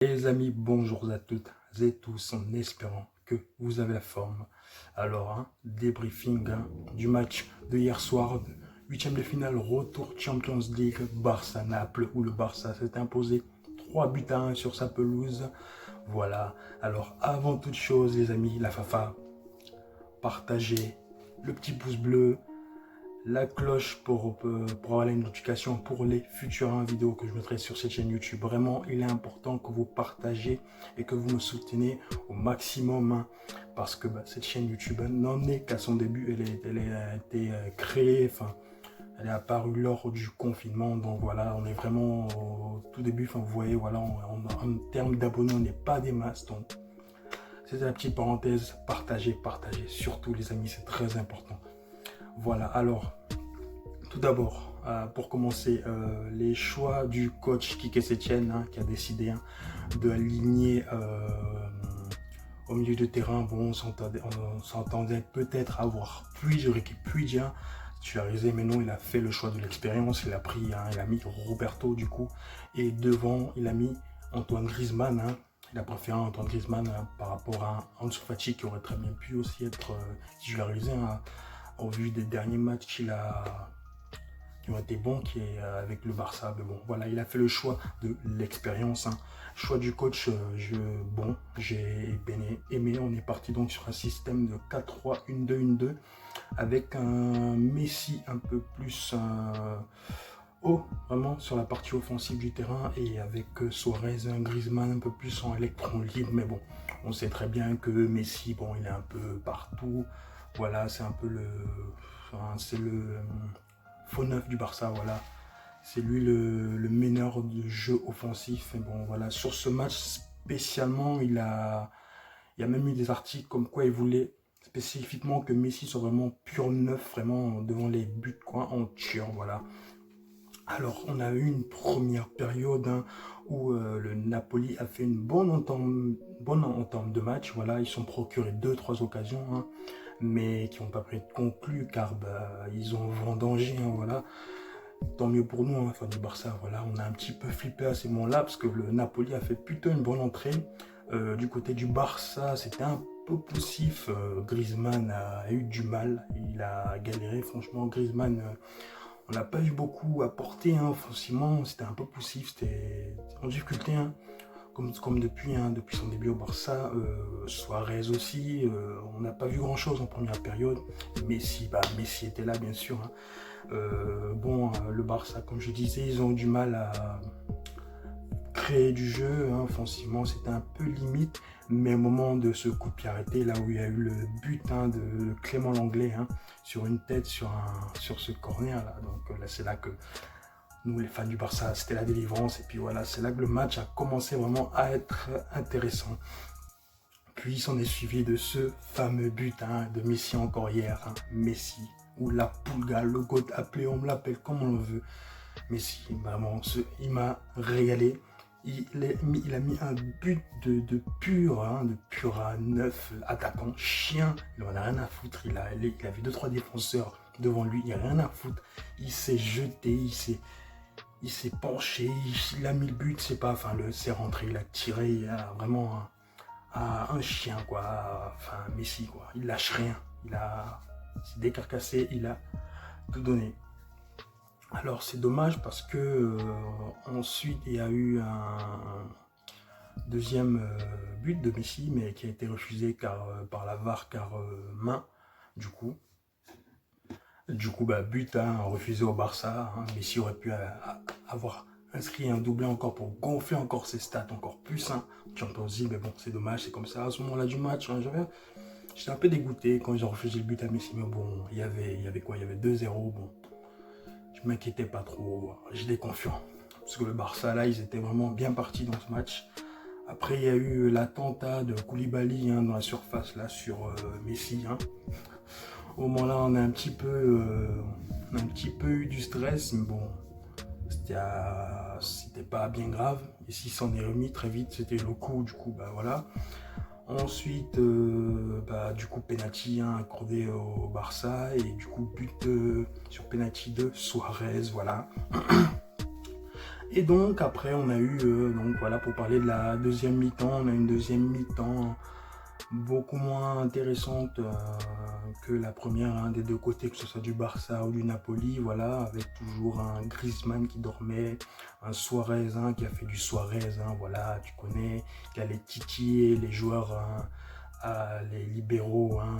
Les amis, bonjour à toutes et tous en espérant que vous avez la forme. Alors, débriefing du match de hier soir, huitième de finale, retour Champions League, Barça-Naples, où le Barça s'est imposé 3-1 sur sa pelouse. Voilà, alors avant toute chose les amis, la Fafa, partagez le petit pouce bleu, la cloche pour avoir les notifications pour les futures vidéos que je mettrai sur cette chaîne YouTube. Vraiment, il est important que vous partagez et que vous me soutenez au maximum parce que cette chaîne YouTube n'en est qu'à son début. Elle a été créée, elle est apparue lors du confinement. Donc voilà, on est vraiment au tout début. Vous voyez, voilà, en termes d'abonnés, on n'est pas des masses. Donc, c'est la petite parenthèse. Partagez, surtout les amis, c'est très important. Voilà, alors, tout d'abord, pour commencer, les choix du coach Quique Setien qui a décidé de aligner au milieu de terrain. Bon, on s'entendait peut-être avoir Puig titularisé, mais non, il a fait le choix de l'expérience. Il a pris, il a mis Roberto du coup, et devant, il a mis Antoine Griezmann. Il a préféré Antoine Griezmann par rapport à Ansu Fati qui aurait très bien pu aussi être titularisé au vu des derniers matchs qui ont été bons, qui est avec le Barça. Mais bon, voilà, il a fait le choix de l'expérience. Choix du coach, j'ai bien aimé. On est parti donc sur un système de 4-3-1-2-1-2 avec un Messi un peu plus haut, vraiment sur la partie offensive du terrain, et avec Suarez, Griezmann un peu plus en électron libre. Mais bon, on sait très bien que Messi, bon, il est un peu partout. Voilà, c'est un peu c'est le faux neuf du Barça, voilà. C'est lui le meneur de jeu offensif. Et bon, voilà, sur ce match spécialement, il y a même eu des articles comme quoi il voulait spécifiquement que Messi soit vraiment pur neuf, vraiment devant les buts, quoi, en tueur, voilà. Alors, on a eu une première période où le Napoli a fait une bonne entame de match. Voilà, ils se sont procuré 2-3 occasions, mais qui n'ont pas pu conclu car ils ont vendangé. Voilà. Tant mieux pour nous, enfin du Barça. Voilà, on a un petit peu flippé à ces moments-là parce que le Napoli a fait plutôt une bonne entrée. Du côté du Barça, c'était un peu poussif. Griezmann a eu du mal, il a galéré. Franchement, Griezmann, on n'a pas eu beaucoup à porter offensivement. C'était un peu poussif, c'était en difficulté. Comme depuis son début au Barça. Suarez aussi, on n'a pas vu grand chose en première période. Messi était là bien sûr. Le Barça, comme je disais, ils ont eu du mal à créer du jeu. Offensivement, c'était un peu limite. Mais au moment de ce coup de pied arrêté, là où il y a eu le but de Clément Lenglet sur une tête, sur ce corner là. Donc là, c'est là que nous, les fans du Barça, c'était la délivrance. Et puis voilà, c'est là que le match a commencé vraiment à être intéressant. Puis il s'en est suivi de ce fameux but de Messi encore hier. Messi, ou la Pulga, le GOAT, appelé, on me l'appelle comme on le veut. Messi, vraiment, il m'a régalé. Il a mis un but de pur à 9, attaquant, chien. Il en a rien à foutre. Il avait 2-3 défenseurs devant lui, il n'a rien à foutre. Il s'est jeté, il s'est penché, il a mis le but, c'est rentré, il a tiré, il a vraiment un chien, quoi. Enfin, Messi, quoi. Il lâche rien. Il s'est décarcassé, il a tout donné. Alors, c'est dommage parce que ensuite, il y a eu un deuxième but de Messi, mais qui a été refusé par la VAR, car main, du coup. But refusé au Barça. Messi aurait pu avoir inscrit un doublé encore pour gonfler encore ses stats encore plus. Champions League, mais bon, c'est dommage, c'est comme ça. À ce moment-là du match, j'étais un peu dégoûté quand ils ont refusé le but à Messi, mais bon, il y avait quoi? Il y avait 2-0. Bon, je m'inquiétais pas trop. J'étais confiant. Parce que le Barça, là, ils étaient vraiment bien partis dans ce match. Après, il y a eu l'attentat de Koulibaly dans la surface, là, sur Messi. Au moment-là, on a un petit peu eu du stress, mais bon, c'était pas bien grave. Et s'il s'en est remis très vite, c'était le coup, du coup, voilà. Ensuite, du coup, penalty accordé au Barça, et du coup, but sur penalty de Suarez, voilà. Et donc après on a eu, donc voilà, pour parler de la deuxième mi-temps, on a une deuxième mi-temps beaucoup moins intéressante que la première, hein, des deux côtés, que ce soit du Barça ou du Napoli, voilà, avec toujours un Griezmann qui dormait, un Suarez, hein, qui a fait du Suarez, hein, voilà, tu connais, qui allait titiller les joueurs, hein, les libéraux, hein,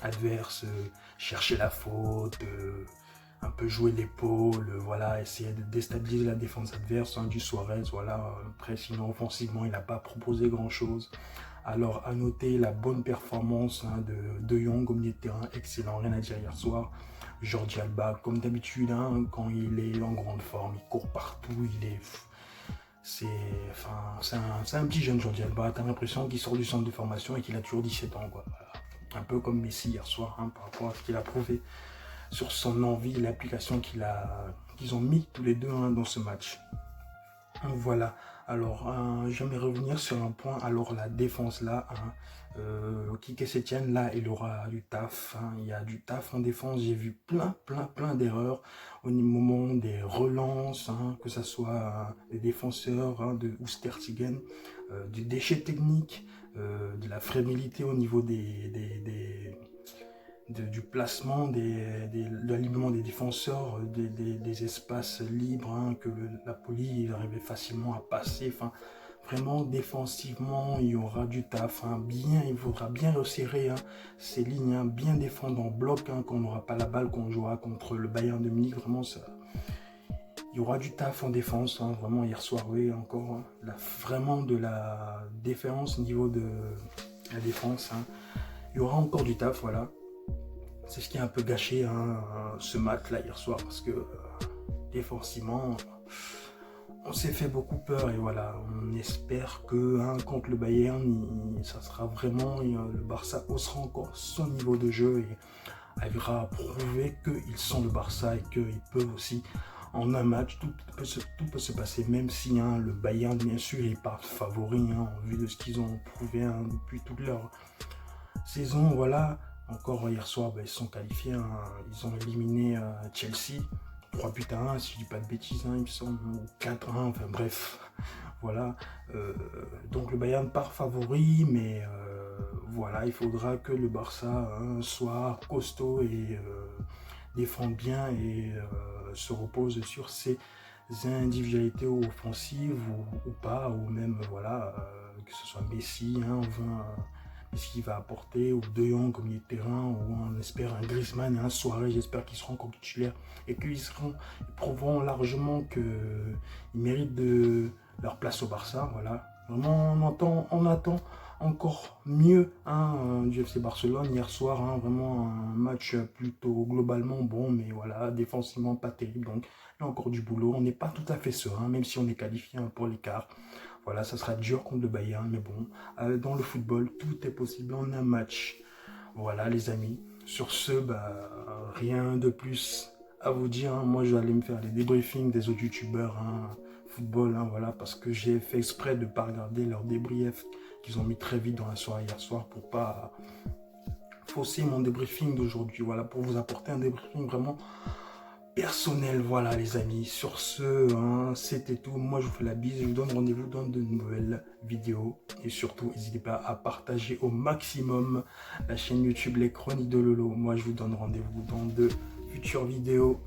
adverses, chercher la faute, un peu jouer l'épaule, voilà, essayer de déstabiliser la défense adverse, hein, du Suarez, voilà. Après, sinon, offensivement, il n'a pas proposé grand-chose. Alors, à noter la bonne performance, hein, de Jong au milieu de terrain, excellent, rien à dire hier soir. Jordi Alba, comme d'habitude, hein, quand il est en grande forme, il court partout, il est... C'est un petit jeune Jordi Alba, t'as l'impression qu'il sort du centre de formation et qu'il a toujours 17 ans, quoi. Voilà. Un peu comme Messi hier soir, hein, par rapport à ce qu'il a prouvé sur son envie, l'application qu'ils ont mis tous les deux, hein, dans ce match. Voilà, alors j'aimerais revenir sur un point. Alors la défense là, hein, Quique Setien là, il aura du taf, hein, il y a du taf en défense. J'ai vu plein d'erreurs au moment des relances, hein, que ce soit des défenseurs, hein, de Oustertigen, du déchet technique, de la fébrilité au niveau du placement, de l'alignement des défenseurs, des espaces libres, hein, que Napoli arrivait facilement à passer. Enfin, vraiment défensivement, il y aura du taf, hein, il faudra bien resserrer, hein, ces lignes, hein, bien défendre en bloc, hein, quand on n'aura pas la balle, qu'on jouera contre le Bayern de Munich. Vraiment, ça, il y aura du taf en défense, hein, vraiment. Hier soir, oui, encore, hein, vraiment de la différence au niveau de la défense, hein. Il y aura encore du taf, voilà. C'est ce qui a un peu gâché, hein, ce match là hier soir, parce que défensivement, on s'est fait beaucoup peur. Et voilà, on espère que, hein, contre le Bayern, ça sera vraiment, le Barça haussera encore son niveau de jeu et arrivera à prouver qu'ils sont le Barça et qu'ils peuvent aussi, en un match, tout peut se passer, même si, hein, le Bayern, bien sûr, il part favori, hein, en vue de ce qu'ils ont prouvé, hein, depuis toute leur saison. Voilà. Encore hier soir, ils se sont qualifiés, hein, ils ont éliminé Chelsea, 3-1, si je dis pas de bêtises, hein, il me semble, ou 4-1, enfin bref, voilà. Donc le Bayern part favori, mais voilà, il faudra que le Barça, hein, soit costaud et défende bien et se repose sur ses individualités offensives ou pas, ou même, voilà, que ce soit Messi, hein, ce qu'il va apporter, ou De Jong au milieu de terrain, ou on espère un Griezmann et un Suarez, j'espère qu'ils seront encore titulaires et qu'ils prouveront largement qu'ils méritent leur place au Barça. Voilà. Vraiment, on attend encore mieux, hein, du FC Barcelone hier soir, hein, vraiment un match plutôt globalement bon, mais voilà, défensivement pas terrible. Donc il y a encore du boulot, on n'est pas tout à fait serein, même si on est qualifié, hein, pour l'écart. Voilà, ça sera dur contre le Bayern, mais bon, dans le football, tout est possible en un match. Voilà, les amis. Sur ce, rien de plus à vous dire, hein. Moi, je vais aller me faire les débriefings des autres youtubeurs, hein, football, hein, voilà, parce que j'ai fait exprès de ne pas regarder leurs débriefs qu'ils ont mis très vite dans la soirée hier soir pour pas fausser mon débriefing d'aujourd'hui. Voilà, pour vous apporter un débriefing vraiment personnel. Voilà, les amis, sur ce, hein, c'était tout. Moi, je vous fais la bise, je vous donne rendez-vous dans de nouvelles vidéos et surtout n'hésitez pas à partager au maximum la chaîne YouTube Les Chroniques de Lolo. Moi, je vous donne rendez-vous dans de futures vidéos.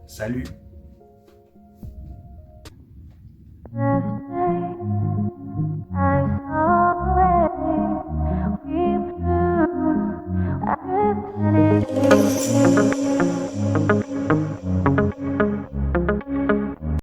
Salut.